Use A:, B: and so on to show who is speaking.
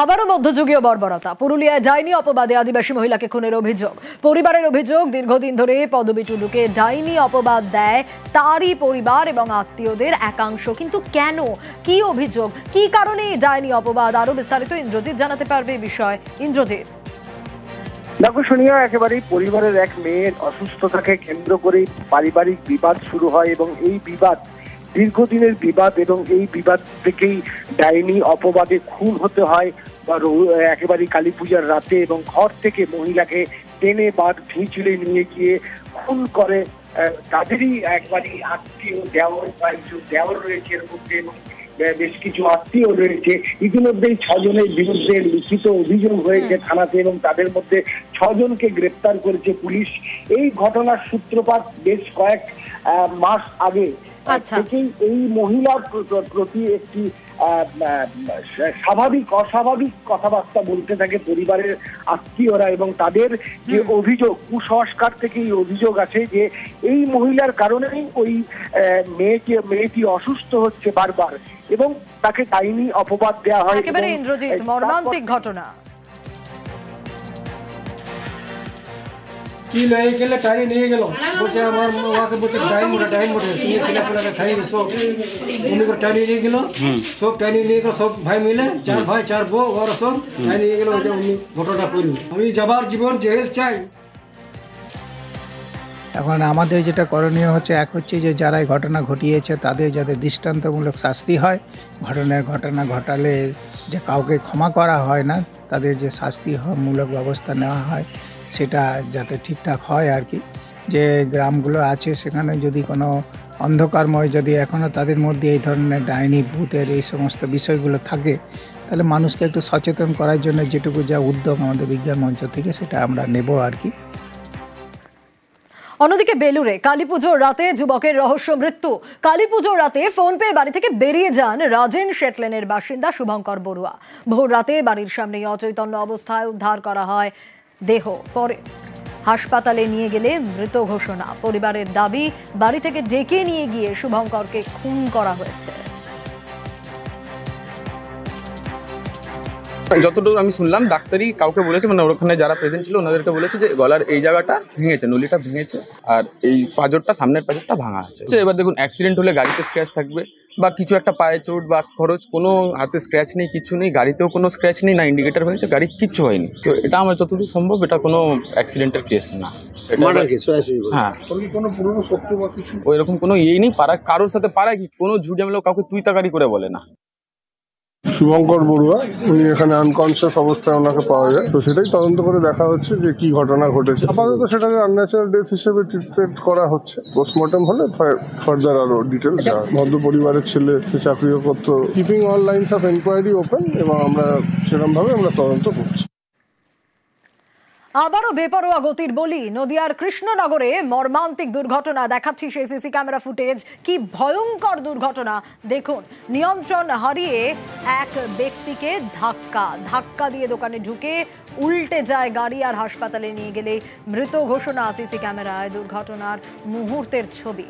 A: আবারও মধ্যযুগীয় বর্বরতা। পুরুলিয়ায় ডাইনি অপবাদে আদিবাসী মহিলাকে খুনের অভিযোগ। পরিবারের অভিযোগ, দীর্ঘদিন ধরে পদবী টুডুকে ডাইনি অপবাদ দেয় তারই পরিবার এবং আত্মীয়দের একাংশ। কিন্তু কেন, কি অভিযোগ, কি কারণে ডাইনি অপবাদ? আরো বিস্তারিত ইন্দ্রজিৎ জানাতে পারবে এই বিষয়ে। ইন্দ্রজিৎ।
B: দেখো সোনিয়া, একেবারেই পরিবারের এক মেয়ের অসুস্থতাকে কেন্দ্র করে পারিবারিক বিবাদ শুরু হয় এবং এই বিবাদ দীর্ঘদিনের বিবাদ এবং এই বিবাদ থেকেই ডাইনি অপবাদে খুন হতে হয় বা একেবারেই কালী পূজার রাতে, এবং ঘর থেকে মহিলাকে টেনে বাদ ভিঁচড়ে নিয়ে গিয়ে খুন করে তাদেরই একবারই আত্মীয়, দেওর রয়েছে এর মধ্যে এবং বেশ কিছু আত্মীয় রয়েছে। ইতিমধ্যেই 6 জনের বিরুদ্ধে লিখিত অভিযোগ হয়েছে থানাতে এবং তাদের মধ্যে 6 জনকে গ্রেপ্তার করেছে পুলিশ। এই ঘটনার সূত্রপাত বেশ কয়েক মাস আগে থেকেই এই মহিলার প্রতি একটি অস্বাভাবিক কথাবার্তা বলতে থাকে পরিবারের আত্মীয়রা, এবং তাদের যে অভিযোগ, কুসংস্কার থেকে এই অভিযোগ আছে যে এই মহিলার কারণেই ওই মেয়েটি অসুস্থ হচ্ছে বারবার এবং তাকে ডাইনি অপবাদ দেওয়া হয়।
A: একেবারে ইন্দ্রজিৎ, মর্মান্তিক ঘটনা।
C: কি লয়ে গেলে টাইনি নিয়ে গেল, বলছে আমার ওয়াকে বলছে টাইম মোটা তুমি ছেলেপেলাকে খাইয়ে সব উনি করে টাইনি নিয়ে গেল, সব টাইনি নিয়ে গেল, সব ভাই মিলে 4 ভাই 4 বউ ওরা সব টাইনি নিয়ে গেল। উনি ঘটনা করল। আমি যাবার জীবন জেল চাই।
D: এখন আমাদের যেটা করণীয় হচ্ছে, এক হচ্ছে যে যারা এই ঘটনা ঘটিয়েছে তাদের যাতে দৃষ্টান্তমূলক শাস্তি হয়। ঘটনা ঘটালে যে কাউকে ক্ষমা করা হয় না, তাদের যে শাস্তিমূলক ব্যবস্থা নেওয়া হয় সেটা যাতে ঠিকঠাক হয় আর কি। যে গ্রামগুলো আছে সেখানে যদি কোনো অন্ধকারময়, যদি এখনও তাদের মধ্যে এই ধরনের ডাইনি ভূতের এই সমস্ত বিষয়গুলো থাকে, তাহলে মানুষকে একটু সচেতন করার জন্য যেটুকু যা উদ্যোগ আমাদের বিজ্ঞান মঞ্চ থেকে সেটা আমরা নেব আর কি।
A: অন্যদিকে বেলুরে কালীপুজোর রাতে যুবকের রহস্য মৃত্যু। কালীপুজোর রাতে ফোন পেয়ে বাড়ি থেকে বেরিয়ে যান রাজেন শেটলেনের বাসিন্দা শুভঙ্কর বড়ুয়া। ভোর রাতে বাড়ির সামনে অচৈতন্য অবস্থায় উদ্ধার করা হয় দেহ। পরে হাসপাতালে নিয়ে গেলে মৃত ঘোষণা। পরিবারের দাবি, বাড়ি থেকে ডেকে নিয়ে গিয়ে শুভঙ্করকে খুন করা হয়েছে।
E: যতটুকু আমি শুনলাম, ডাক্তারি কাউকে বলেছে, মানে ওখানে যারা প্রেজেন্ট ছিল ওনাদেরকে বলেছে যে গলার এই জায়গাটা ভেঙেছে, নলিটা ভেঙেছে, আর এই পাঁজরটা, সামনের পাঁজরটা ভাঙা আছে। এবার দেখুন, অ্যাক্সিডেন্ট হলে গাড়িতে স্ক্র্যাচ থাকবে বা কিছু একটা পায়ে চোট বা খরচ, কোনো হাতে স্ক্র্যাচ নেই, কিছু নেই, গাড়িতেও কোনো স্ক্র্যাচ নেই, না ইন্ডিকেটার ভেঙেছে, গাড়ি কিচ্ছু হয়নি। তো এটা আমার যতদূর সম্ভব এটা কোনো অ্যাক্সিডেন্টের কেস না। হ্যাঁ, ওই রকম কোনো ইয়েই নেই। পাড়ার কারোর সাথে পাড়ায় কি কোনো ঝুটঝামেলা কাউকে তুই তাকারি করে বলে না।
F: শুভঙ্কর বড়ুয়া, উনি এখানে আনকনসিয়াস অবস্থায় ওনাকে পাওয়া যায়, তো সেটাই তদন্ত করে দেখা হচ্ছে যে কি ঘটনা ঘটেছে। আপাতত সেটাকে আনন্যাচারাল ডেথ হিসেবে ট্রিটমেন্ট করা হচ্ছে। পোস্টমর্টম হলে ফার্দার আরো ডিটেলস। ভদ্র পরিবারের ছেলে, সে চাকরিও করতো। Keeping all lines of enquiry open, এবং আমরা সেরকম ভাবে আমরা তদন্ত করছি।
A: আবারও বেপরোয়া গতির বলি নদিয়ার কৃষ্ণনগরে মর্মান্তিক দুর্ঘটনা। দেখাচ্ছি সেই সিসি ক্যামেরা ফুটেজ। কি ভয়ঙ্কর দুর্ঘটনা দেখুন। নিয়ন্ত্রণ হারিয়ে এক ব্যক্তিকে ধাক্কা দিয়ে দোকানে ঢুকে উল্টে যায় গাড়ি, আর হাসপাতালে নিয়ে গেলে মৃত ঘোষণা। সিসি ক্যামেরায় দুর্ঘটনার মুহূর্তের ছবি।